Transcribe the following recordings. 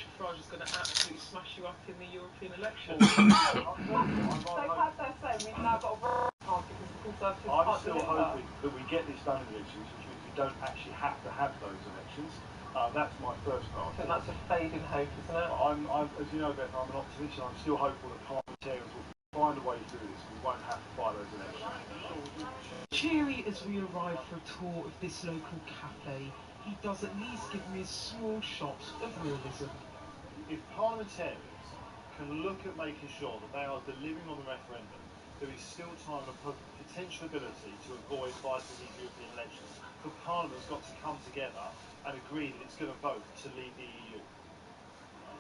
Nigel Farage is going to absolutely smash you up in the European election. So had they said we've now got a party because the Conservatives I'm can't still deliver. hoping that we get this done in the elections, which means we don't actually have to have those elections. That's my first I think priority. that's a fading hope, isn't it? As you know, Beth, I'm an optimist, and I'm still hopeful that parliamentarians will find a way through this. We won't have to fight those elections. Cheery as we arrive for a tour of this local cafe, he does at least give me a small shot of realism. If parliamentarians can look at making sure that they are delivering on the referendum, there is still time and potential ability to avoid fighting these European elections. But Parliament's got to come together and agree that it's going to vote to leave the EU.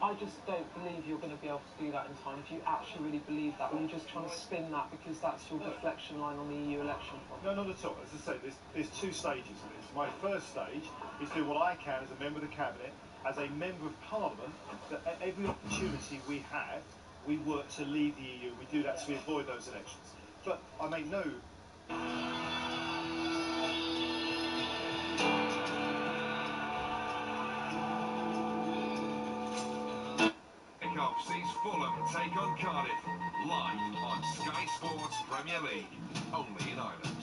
I just don't believe you're going to be able to do that in time. Do you actually really believe that, or are you just trying to spin that because that's your deflection line on the EU election? No, not at all. As I say, there's two stages of this. My first stage is do what I can as a member of the Cabinet, as a member of Parliament, that at every opportunity we have, we work to leave the EU. We do that so we avoid those elections. But I make no... Sees Fulham take on Cardiff, live on Sky Sports Premier League, only in Ireland.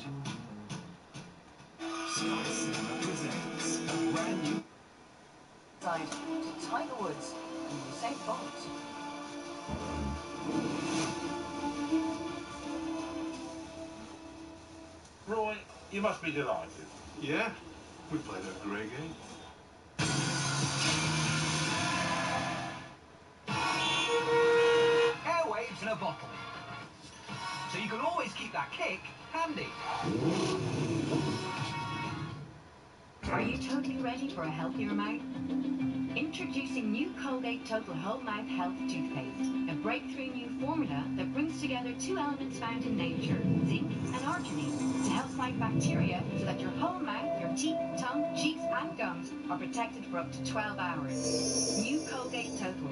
Sky Cinema presents a brand new side to Tiger Woods and Usain Bolt. Roy, you must be delighted. Yeah, we played a great game. Airwaves in a bottle. So you can always keep that kick handy. Are you totally ready for a healthier mouth? Introducing new Colgate Total Whole Mouth Health Toothpaste, a breakthrough new formula that brings together two elements found in nature, zinc and arginine, to help fight bacteria so that your whole mouth, your teeth, tongue, cheeks and gums are protected for up to 12 hours. New Colgate Total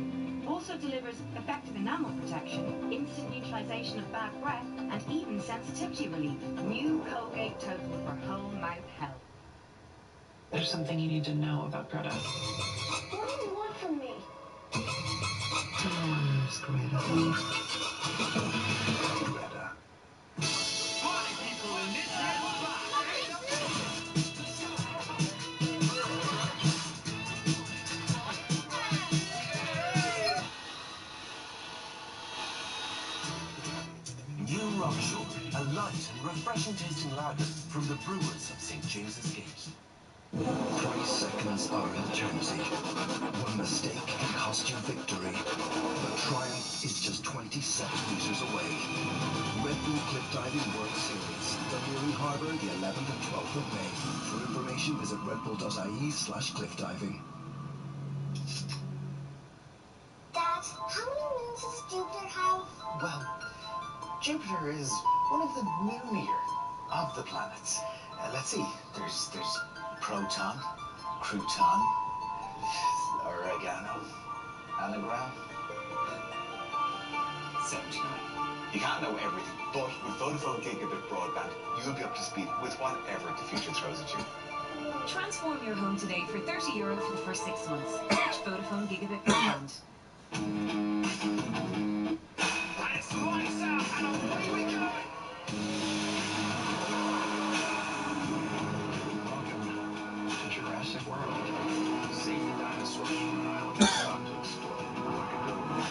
also delivers effective enamel protection, instant neutralization of bad breath, and even sensitivity relief. New Colgate Total for whole mouth health. There's something you need to know about Greta. What do you want from me? Yours, Greta. Greta. Party people in this head's back. New Rockshore, a light and refreshing tasting lager from the brewers of St. James's Gate. 30 seconds are an eternity. One mistake can cost you victory. But triumph is just 27 meters away. Red Bull Cliff Diving World Series, Dunleary Harbour, the 11th and 12th of May. For information, visit redbull.ie/cliffdiving. Dad, how many moons does Jupiter have? Well, Jupiter is one of the moonier of the planets. Let's see. There's Proton, Crouton, Oregano, Anagram. 79. You can't know everything, but with Vodafone Gigabit Broadband, you'll be up to speed with whatever the future throws at you. Transform your home today for €30 for the first 6 months. Search Vodafone Gigabit Broadband. It's lights out and away we go. Welcome to Jurassic World. Save the dinosaurs from an island about to explode like a good one.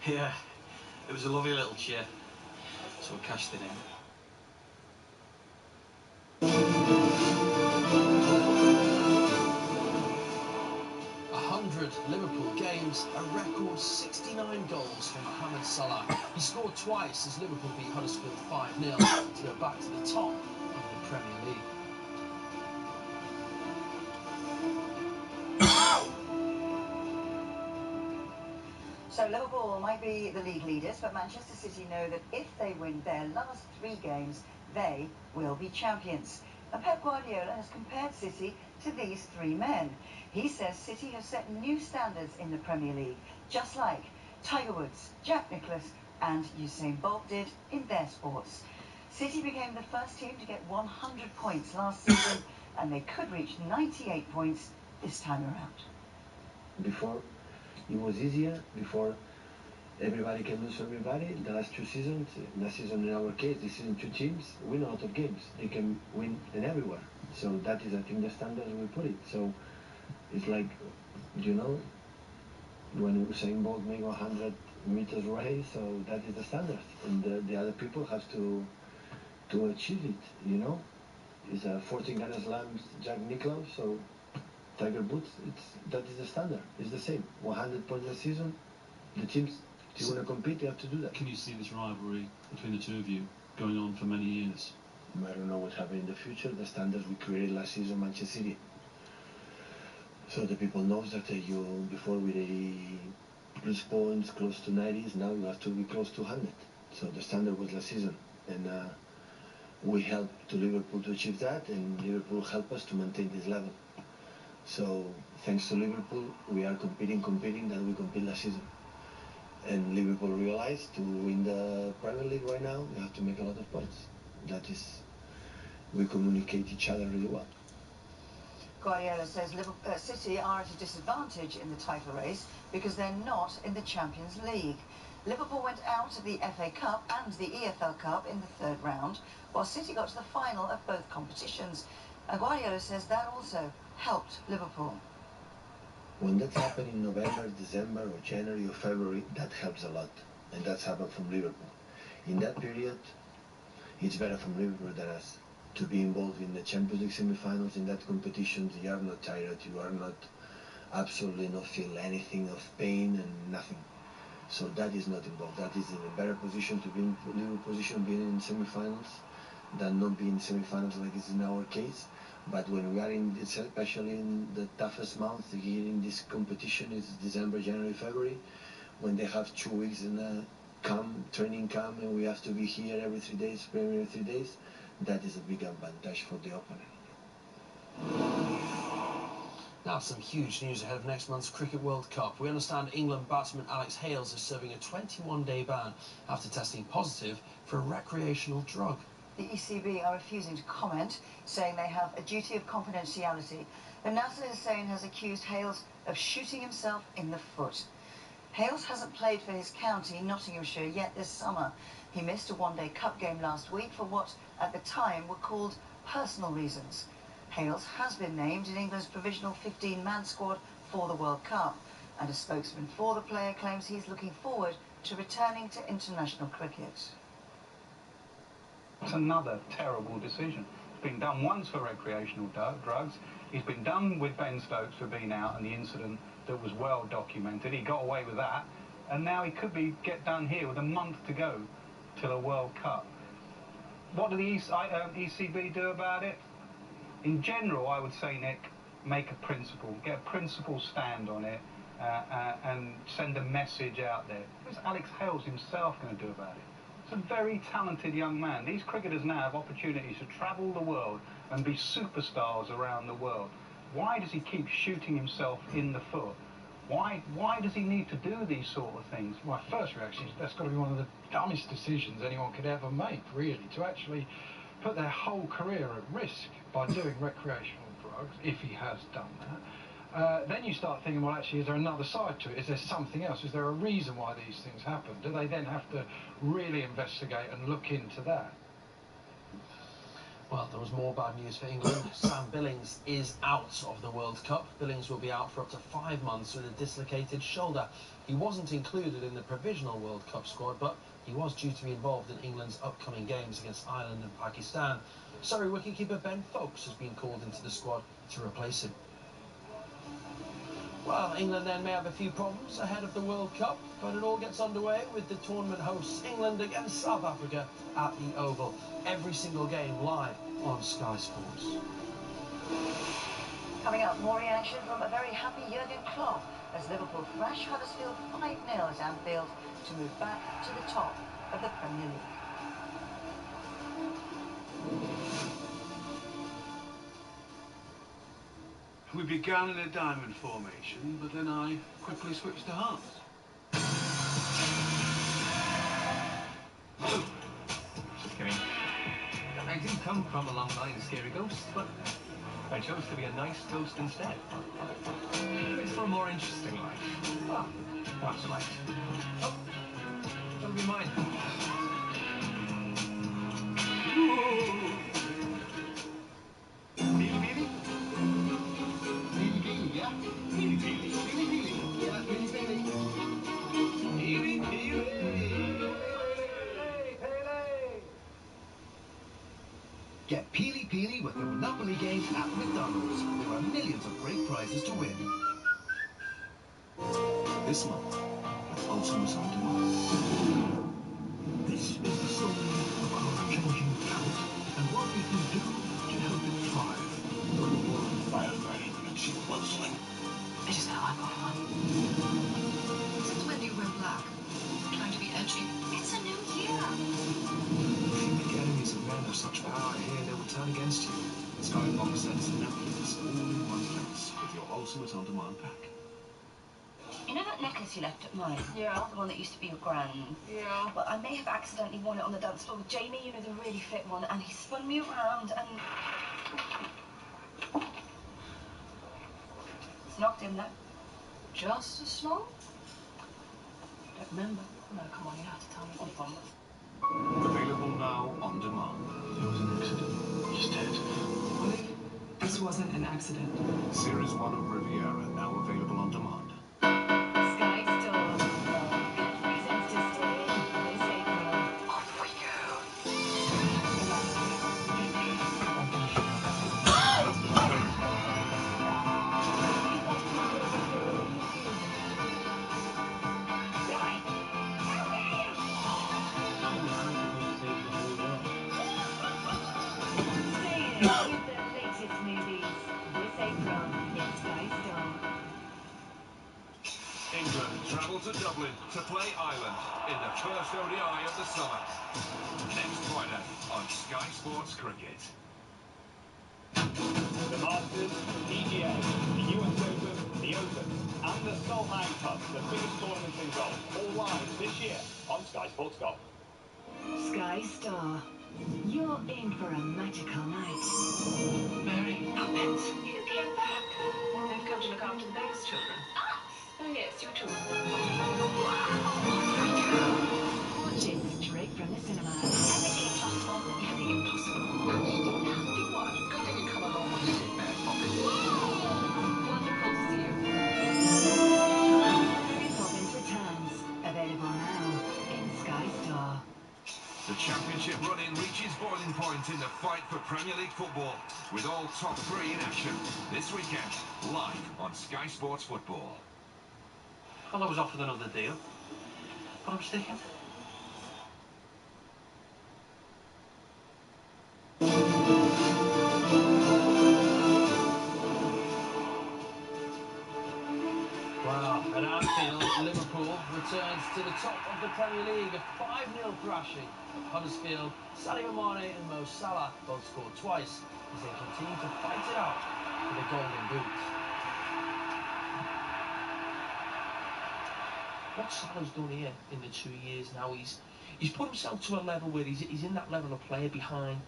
Yeah, it was a lovely little cheer. So I cashed it in. 100 Liverpool games, a record 69 goals for Mohamed Salah. He scored twice as Liverpool beat Huddersfield 5-0 to go back to the top of the Premier League. So Liverpool might be the league leaders, but Manchester City know that if they win their last 3 games, they will be champions. And Pep Guardiola has compared City to these 3 men. He says City have set new standards in the Premier League, just like Tiger Woods, Jack Nicklaus and Usain Bolt did in their sports. City became the first team to get 100 points last season, and they could reach 98 points this time around. Before, it was easier. Before, everybody can lose everybody. The last 2 seasons, last season in our case, this season 2 teams win a lot of games. They can win in everywhere. So that is, I think, the standard we put it. So it's like, you know, when Usain Bolt make 100 meters race, so that is the standard. And the other people have to achieve it, you know. It's a 14 Grand Slams, Jack Nicklaus, so Tiger Woods, that is the standard. It's the same. 100 points a season. The teams, if you want to compete, you have to do that. Can you see this rivalry between the two of you going on for many years? I don't know what happened in the future. The standards we created last season, Manchester City. So the people know that before we lose points close to 90s, now you have to be close to 100. So the standard was last season. And we helped to Liverpool to achieve that, and Liverpool helped us to maintain this level. So thanks to Liverpool, we are competing that we compete last season. And Liverpool realized to win the Premier League right now, you have to make a lot of points. That is, we communicate each other really well. Guardiola says City are at a disadvantage in the title race because they're not in the Champions League. Liverpool went out of the FA Cup and the EFL Cup in the 3rd round, while City got to the final of both competitions. And Guardiola says that also helped Liverpool. When that's happened in November, December, or January, or February, that helps a lot. And that's happened from Liverpool. In that period, it's better from Liverpool than us to be involved in the Champions League semi-finals. In that competition, you are not tired, you are not absolutely not feel anything of pain and nothing. So that is not involved. That is in a better position to be in Liverpool position being in semi-finals than not being in semi-finals like it's in our case. But when we are in this, especially in the toughest month here in this competition, is December, January, February, when they have 2 weeks in a training camp, and we have to be here every 3 days, every 3 days, that is a big advantage for the opponent. Now, some huge news ahead of next month's Cricket World Cup. We understand England batsman Alex Hales is serving a 21-day ban after testing positive for a recreational drug. The ECB are refusing to comment, saying they have a duty of confidentiality. And Nasser Hussain has accused Hales of shooting himself in the foot. Hales hasn't played for his county, Nottinghamshire, yet this summer. He missed a 1-day cup game last week for what, at the time, were called personal reasons. Hales has been named in England's provisional 15-man squad for the World Cup, and a spokesman for the player claims he's looking forward to returning to international cricket. It's another terrible decision. It's been done once for recreational drugs. It's been done with Ben Stokes for being out and the incident that was well documented. He got away with that, and now he could get done here with a month to go till a World Cup. What do the ECB do about it? In general, I would say, Nick, make a principle, get a principle stand on it, and send a message out there. What's Alex Hales himself going to do about it? He's a very talented young man. These cricketers now have opportunities to travel the world and be superstars around the world. Why does he keep shooting himself in the foot? Why does he need to do these sort of things? My first reaction is that's got to be one of the dumbest decisions anyone could ever make, really, to actually put their whole career at risk by doing recreational drugs, if he has done that. Then you start thinking, well, actually, is there another side to it? Is there something else? Is there a reason why these things happen? Do they then have to really investigate and look into that? Well, there was more bad news for England. Sam Billings is out of the World Cup. Billings will be out for up to 5 months with a dislocated shoulder. He wasn't included in the provisional World Cup squad, but He was due to be involved in England's upcoming games against Ireland and Pakistan. Surrey wicketkeeper Ben Foakes has been called into the squad to replace him. Well, England then may have a few problems ahead of the World Cup, but it all gets underway with the tournament hosts England against South Africa at the Oval. Every single game live on Sky Sports. Coming up, more reaction from a very happy Jurgen Klopp as Liverpool thrash Huddersfield 5-0 at Anfield to move back to the top of the Premier League. We began in a diamond formation, but then I quickly switched to hearts. Just kidding. I did come from a long line of scary ghosts, but I chose to be a nice ghost instead. It's for a more interesting life. Ah, what's life? Oh, that'll be mine. Peely peely? Peely peely, yeah? Peely peely. Peely peely. Yeah, peely peely. Peely peely. Get Peely Peely with the Monopoly games at McDonald's. There are millions of great prizes to win. This month, with Ultimus on Demand. This is the story of our changing planet and what we can do to help it thrive. The war on firefighting makes you puzzling. I just felt like one. Since when do you wear black? Trying to be edgy? It's a new year. If you make enemies of men of such power here, they will turn against you. Skybox sets the necklace all in one place with your Ultimate On Demand pack. You know that necklace you left at mine? Yeah. The one that used to be your grand's? Yeah. Well, I may have accidentally worn it on the dance floor with Jamie, you know, the really fit one, and he spun me around and... It's knocked in there. Just a slow? Don't remember. No, come on, you have to tell me. I promise. Available now on demand. There was an accident. He's dead. What if this wasn't an accident? Series 1 of Riviera now available on demand. Sky Store presents to stay this April. Off we go. Stay in with the latest movies this April in Sky Store. England travel to Dublin to play Ireland in the first ODI of the summer. Next Friday on Sky Sports Cricket. The Masters, the PGA, the US Open, the Open, and the Solheim Cup, the biggest tournaments in golf, all live this year on Sky Sports Golf. Sky Store. You're in for a magical night. Mary Poppins, you came back. I've come to look after the Beggar's children. Ah! Oh yes, you too. Watch it straight from the cinema. Everything impossible. Everything impossible. Do what? Good thing you come along with this, Mary Poppins. Wonderful to see you. Mary Poppins Returns. Available now in Sky Store. The championship run-in reaches boiling point in the fight for Premier League football, with all top three in action this weekend, live on Sky Sports Football. Well, I was offered another deal, but I'm sticking. Well, at Anfield, Liverpool returns to the top of the Premier League, a 5-0 thrashing. Huddersfield, Sadio Mane and Mo Salah both scored twice as they continue to fight it out for the Golden Boot. What Salah's done here in the 2 years now, he's put himself to a level where he's in that level of player behind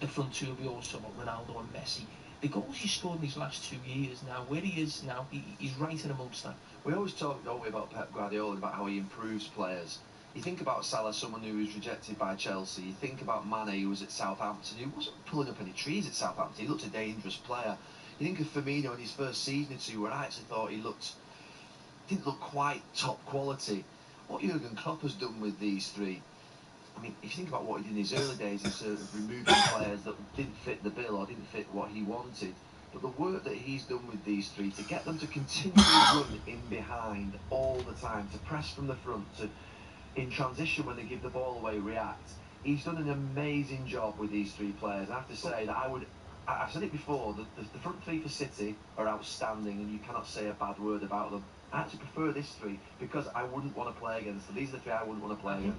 the front two of yours, so Ronaldo and Messi. The goals he's scored in these last 2 years now, where he is now, he's right in amongst that. We always talk, don't we, about Pep Guardiola, about how he improves players. You think about Salah, someone who was rejected by Chelsea. You think about Mane, who was at Southampton, who wasn't pulling up any trees at Southampton. He looked a dangerous player. You think of Firmino in his first season or two, where I actually thought he didn't look quite top quality. what Jurgen Klopp has done with these three, I mean, if you think about what he did in his early days in sort of removing players that didn't fit the bill or didn't fit what he wanted, but the work that he's done with these three to get them to continually run in behind all the time, to press from the front, to in transition when they give the ball away react, he's done an amazing job with these three players. I have to say that I've said it before, the front three for City are outstanding and you cannot say a bad word about them. I actually prefer this three because I wouldn't want to play against them. These are the three I wouldn't want to play against.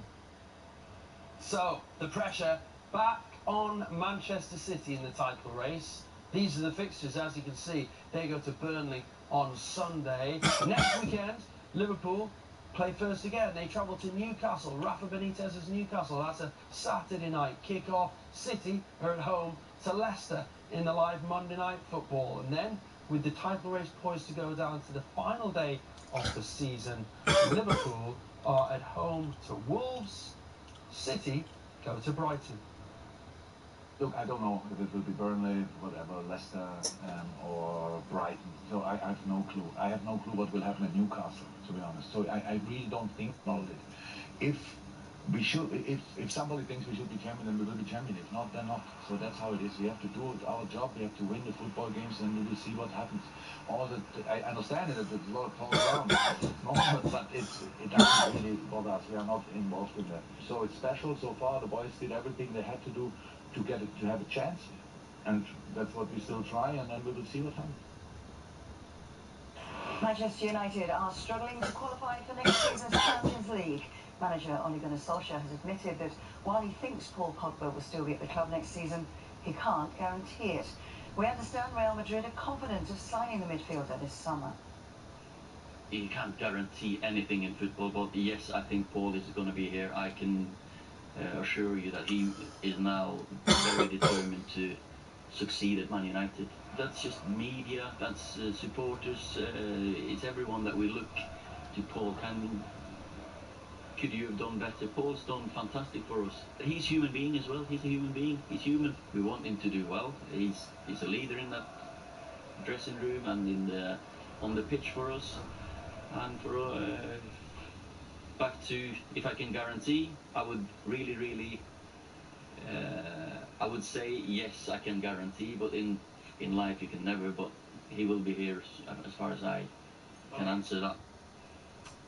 So, the pressure back on Manchester City in the title race. These are the fixtures, as you can see. They go to Burnley on Sunday. Next weekend, Liverpool play first again. They travel to Newcastle. Rafa Benitez's Newcastle. That's a Saturday night kick-off. City are at home to Leicester in the live Monday night football. And then, with the title race poised to go down to the final day of the season, Liverpool are at home to Wolves. City go to Brighton. Look, I don't know if it will be Burnley, whatever, Leicester, or Brighton. So I have no clue. I have no clue what will happen at Newcastle, to be honest. So I really don't think about it. If somebody thinks we should be champion, then we will be champion. If not, then not. So that's how it is. We have to do our job. We have to win the football games, and we will see what happens. I understand it. There's a lot of talk around, but it doesn't really bother us. We are not involved in that. So it's special. So far, the boys did everything they had to do to have a chance, and that's what we still try. And then we will see what happens. Manchester United are struggling to qualify for next season's Champions League. Manager Ole Gunnar Solskjaer has admitted that while he thinks Paul Pogba will still be at the club next season, he can't guarantee it. We understand Real Madrid are confident of signing the midfielder this summer. You can't guarantee anything in football, but yes, I think Paul is going to be here. I can assure you that he is now very determined to succeed at Man United. That's just media, that's supporters, it's everyone that we look to Paul. Could you have done better? Paul's done fantastic for us. He's a human being as well. He's a human being. He's human. We want him to do well. He's a leader in that dressing room and on the pitch for us. And for back to, if I can guarantee, I would really I would say yes, I can guarantee, but in life you can never. But he will be here as far as I can answer that.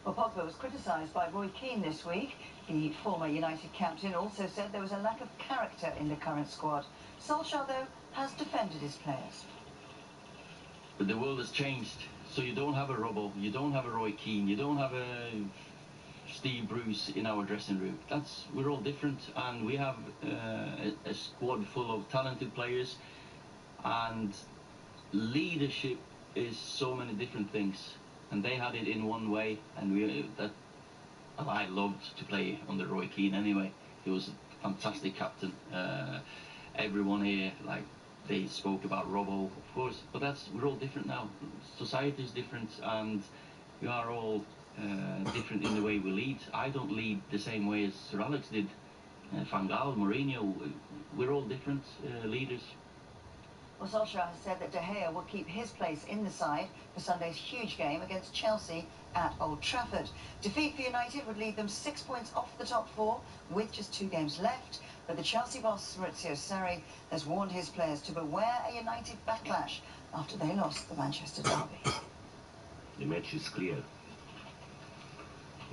Well, Pogba was criticised by Roy Keane this week. The former United captain also said there was a lack of character in the current squad. Solskjaer, though, has defended his players. But the world has changed, so you don't have a Robbo, you don't have a Roy Keane, you don't have a Steve Bruce in our dressing room. We're all different, and we have a squad full of talented players, and leadership is so many different things. And they had it in one way, and I loved to play under Roy Keane anyway. He was a fantastic captain. Everyone here, like, they spoke about Robbo, of course, but we're all different now. Society is different, and we are all different in the way we lead. I don't lead the same way as Sir Alex did. Van Gaal, Mourinho, we're all different leaders. Well, Solskjaer has said that De Gea will keep his place in the side for Sunday's huge game against Chelsea at Old Trafford. Defeat for United would leave them 6 points off the top four with just 2 games left. But the Chelsea boss, Maurizio Sarri, has warned his players to beware a United backlash after they lost the Manchester derby. The match is clear.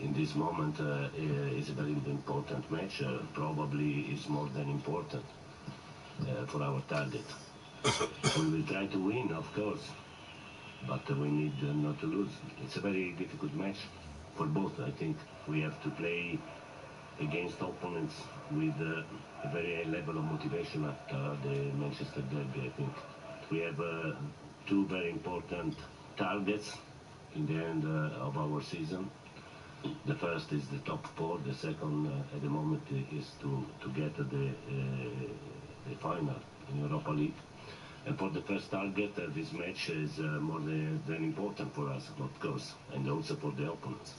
In this moment, it's a very important match. Probably is more than important for our target. We will try to win, of course, but we need not to lose. It's a very difficult match for both, I think. We have to play against opponents with a very high level of motivation after the Manchester derby, I think. We have 2 very important targets in the end of our season. The first is the top 4. The second, at the moment, is to get the final in Europa League. And for the first target, this match is more than important for us, of course, and also for the opponents.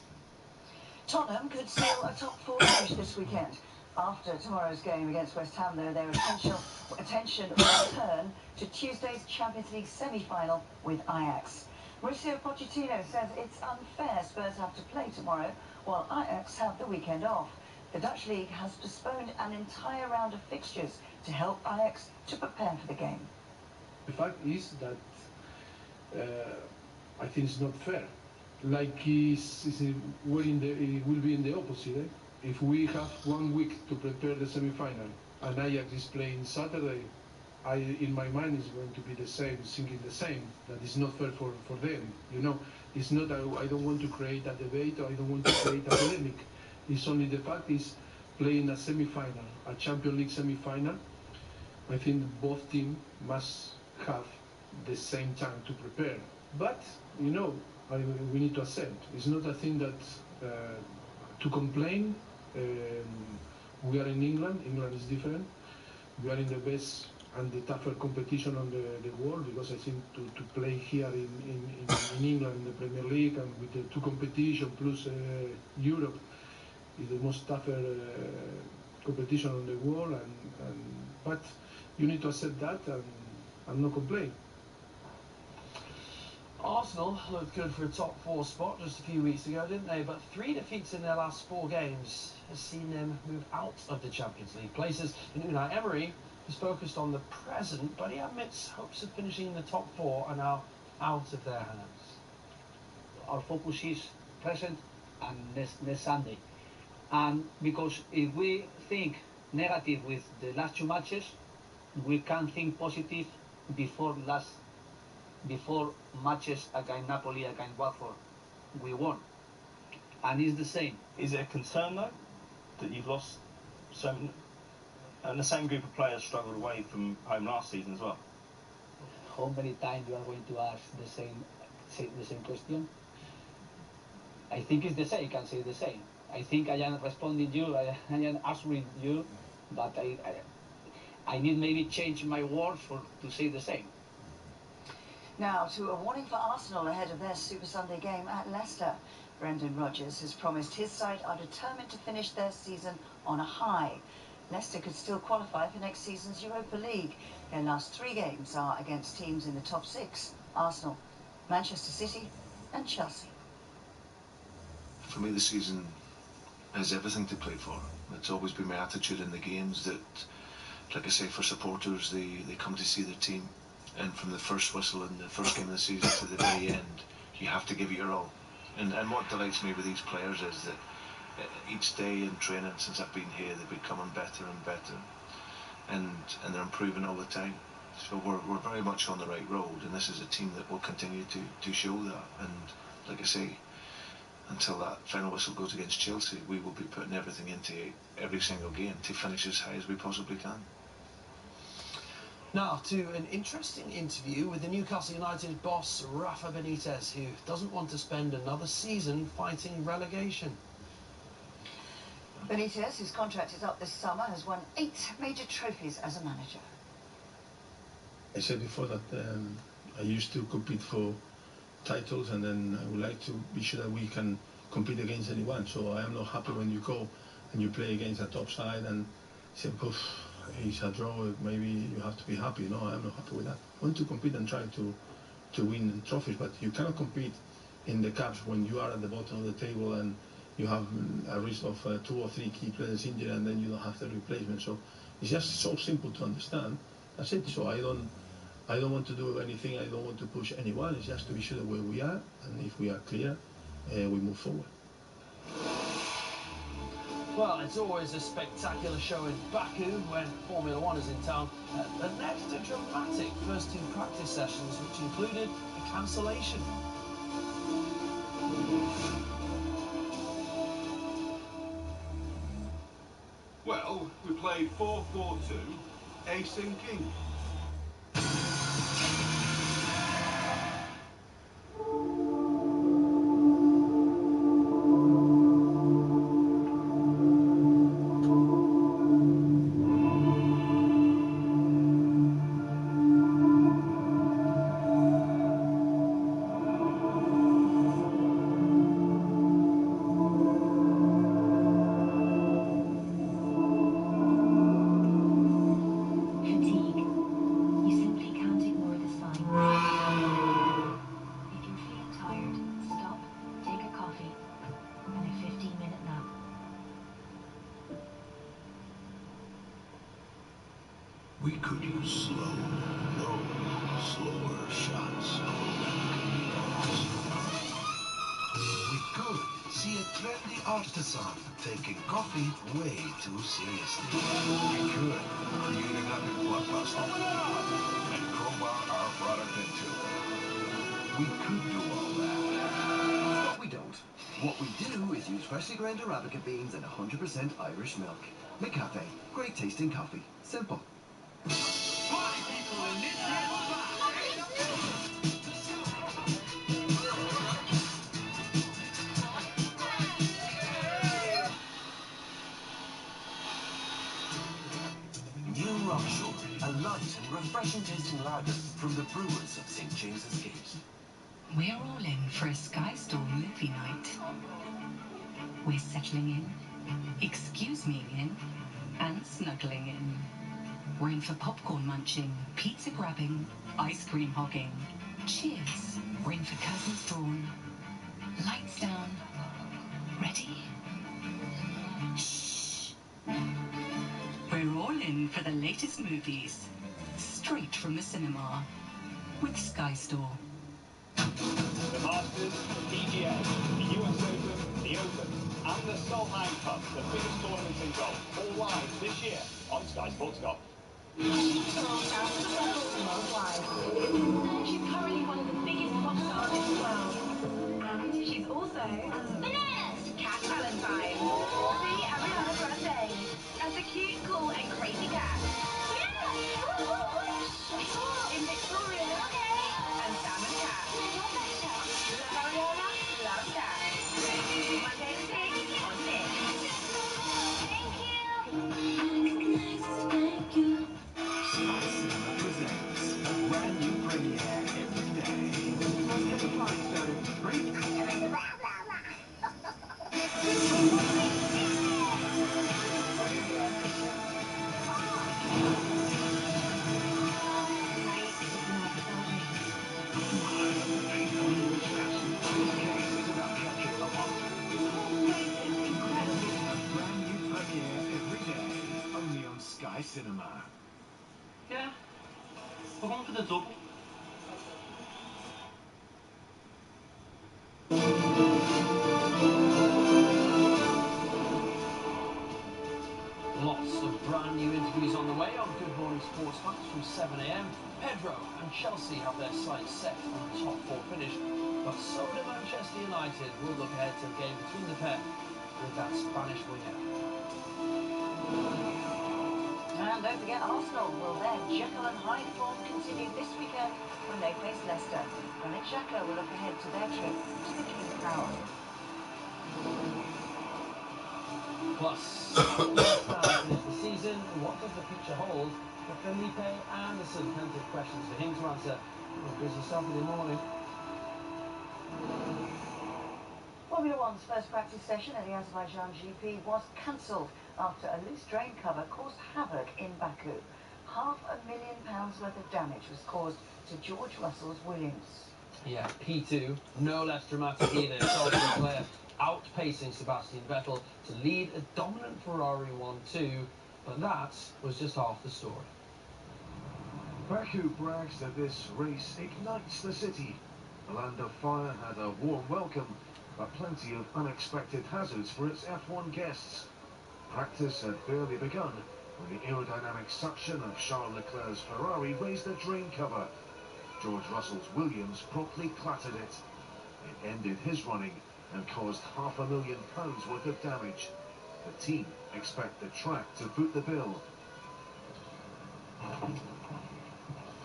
Tottenham could seal a top 4 finish this weekend. After tomorrow's game against West Ham, though, their attention will turn to Tuesday's Champions League semi-final with Ajax. Mauricio Pochettino says it's unfair Spurs have to play tomorrow while Ajax have the weekend off. The Dutch league has postponed an entire round of fixtures to help Ajax to prepare for the game. The fact is that I think it's not fair. Like it will be in the opposite. If we have 1 week to prepare the semi-final and Ajax is playing Saturday, in my mind is going to be the same, thinking the same. That is not fair for them. You know, it's not. I don't want to create a debate, or I don't want to create a polemic. It's only the fact is playing a semi-final, a Champions League semi-final. I think both teams must have the same time to prepare. But you know, we need to accept. It's not a thing that to complain. We are in England. England is different. We are in the best and the tougher competition on the world, because I think to play here in England in the Premier League and with the two competition plus Europe is the most tougher competition on the world. But you need to accept that and not complain. Arsenal looked good for a top 4 spot just a few weeks ago, didn't they? But 3 defeats in their last 4 games has seen them move out of the Champions League places. And Unai Emery is focused on the present, but he admits hopes of finishing in the top 4 are now out of their hands. Our focus is present and next Sunday. And because if we think negative with the last 2 matches, we can think positive before matches against Napoli, against Watford, we won. And it's the same. Is it a concern though that you've lost so many, and the same group of players struggled away from home last season as well? How many times you are going to ask the same question? I think it's the same. I can say the same. I think I am responding you. I am answering you, but I need maybe change my words to say the same. Now, to a warning for Arsenal ahead of their Super Sunday game at Leicester. Brendan Rodgers has promised his side are determined to finish their season on a high. Leicester could still qualify for next season's Europa League. Their last 3 games are against teams in the top 6, Arsenal, Manchester City and Chelsea. For me, the season has everything to play for. It's always been my attitude in the games that, like I say, for supporters, they come to see their team. And from the first whistle in the first game of the season to the very end, you have to give it your all. And what delights me with these players is that each day in training since I've been here, they're becoming better and better. And they're improving all the time. So we're very much on the right road, and this is a team that will continue to show that. And like I say, until that final whistle goes against Chelsea, we will be putting everything into every single game to finish as high as we possibly can. Now to an interesting interview with the Newcastle United boss Rafa Benitez, who doesn't want to spend another season fighting relegation. Benitez, whose contract is up this summer, has won 8 major trophies as a manager. I said before that I used to compete for titles, and then I would like to be sure that we can compete against anyone. So I am not happy when you go and you play against a top side and say, poof, it's a draw, maybe you have to be happy. No, I am not happy with that. I want to compete and try to win trophies, but you cannot compete in the cups when you are at the bottom of the table and you have a risk of 2 or 3 key players injured, and then you don't have the replacement. So it's just so simple to understand. That's it. So I don't want to do anything. I don't want to push anyone. It's just to be sure that where we are, and if we are clear, we move forward. Well, it's always a spectacular show in Baku when Formula 1 is in town. But next, a dramatic first 2 practice sessions, which included a cancellation. Well, we played 4-4-2, ace and king. We could use slower shots of Arabica beans. We could see a trendy artisan taking coffee way too seriously. We could create an epic blockbuster and crowbar our product into. We could do all that. But we don't. What we do is use freshly ground Arabica beans and 100% Irish milk. McCafe. Great tasting coffee. Simple. New Rock Sugar, a light and refreshing tasting lager from the brewers of St. James's Gate. We're all in for a Sky Store movie night. We're settling in, excuse me in, and snuggling in. We're in for popcorn munching, pizza grabbing, ice cream hogging. Cheers. We're in for curtains drawn, lights down. Ready? Shh. We're all in for the latest movies, straight from the cinema, with Sky Store. The Masters, the PGA, the US Open, the Open, and the Solheim Cup, the biggest tournament in golf, all live this year on Sky Sports Golf. She's currently one of the biggest pop stars in the world. And she's also bananas! Cat Valentine. See Ariana Grande. As a cute, cool, and crazy cat. In Victoria. And Sam and Cat. Love Ariana, love Cat. Monday to 6 on Nick. Thank you. Sky Cinema presents a brand new premiere every day. Get a flight started free. Sky Cinema. Yeah, we're going for the double. Lots of brand new interviews on the way on Good Morning Sports Facts from 7 a.m. Pedro and Chelsea have their sights set on the top four finish, but so do Manchester United. We'll look ahead to a game between the pair with that Spanish winger. And don't forget, Arsenal will their Jekyll and Hyde form continue this weekend when they face Leicester. Granit Xhaka will look ahead to their trip to the King Power. Plus, finish the season. What does the future hold for Felipe Anderson? Plenty of questions for him to answer. Busy Saturday morning. Formula One's first practice session at the Azerbaijan GP was cancelled after a loose drain cover caused havoc in Baku. £500,000 worth of damage was caused to George Russell's Williams. Yeah, P2, no less dramatic either. Charles Leclerc outpacing Sebastian Vettel to lead a dominant Ferrari 1-2, but that was just half the story. Baku brags that this race ignites the city. The Land of Fire had a warm welcome, but plenty of unexpected hazards for its F1 guests. Practice had barely begun when the aerodynamic suction of Charles Leclerc's Ferrari raised the drain cover. George Russell's Williams promptly clattered it. It ended his running and caused £500,000 worth of damage. The team expect the track to foot the bill.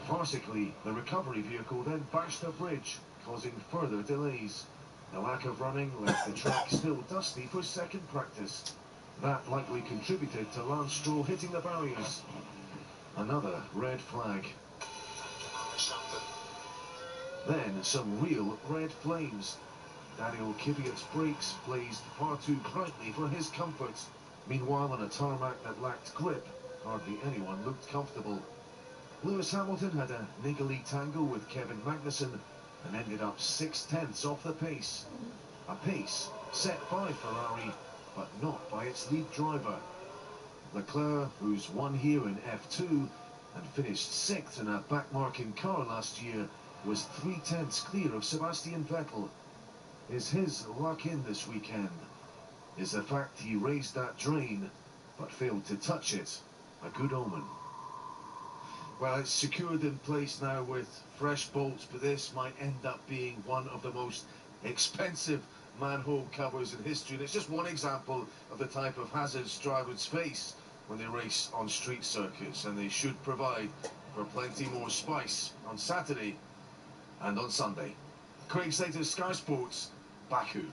Farcically, the recovery vehicle then bashed the bridge, causing further delays. The lack of running left the track still dusty for second practice. That likely contributed to Lance Stroll hitting the barriers. Another red flag. Then some real red flames. Daniel Kvyat's brakes blazed far too brightly for his comfort. Meanwhile, on a tarmac that lacked grip, hardly anyone looked comfortable. Lewis Hamilton had a niggly tangle with Kevin Magnussen and ended up 6/10 off the pace. A pace set by Ferrari, but not by its lead driver. Leclerc, who's won here in F2, and finished 6th in a back-marking car last year, was 3/10 clear of Sebastian Vettel. Is his luck in this weekend? Is the fact he raised that drain but failed to touch it a good omen? Well, it's secured in place now with fresh bolts, but this might end up being one of the most expensive manhole covers in history. And it's just one example of the type of hazards drivers face when they race on street circuits, and they should provide for plenty more spice on Saturday and on Sunday. Craig Slater, Sky Sports, Baku.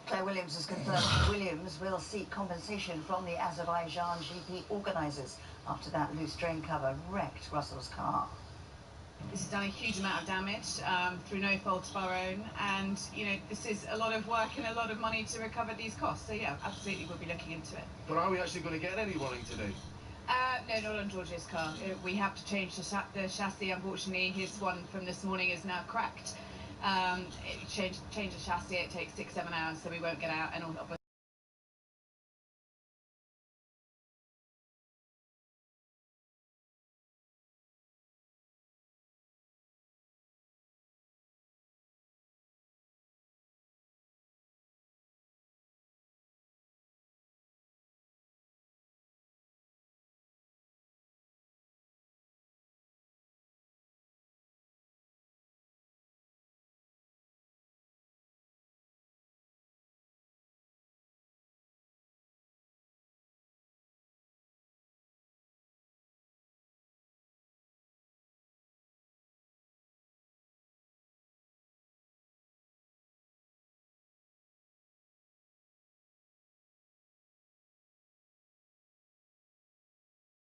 Claire Williams has confirmed that Williams will seek compensation from the Azerbaijan GP organisers after that loose drain cover wrecked Russell's car. This has done a huge amount of damage through no fault of our own, and you know, this is a lot of work and a lot of money to recover these costs. So yeah, absolutely, we'll be looking into it. But are we actually going to get any running today? No, not on George's car. We have to change the chassis. Unfortunately, his one from this morning is now cracked. Change the chassis. It takes 6-7 hours, so we won't get out. And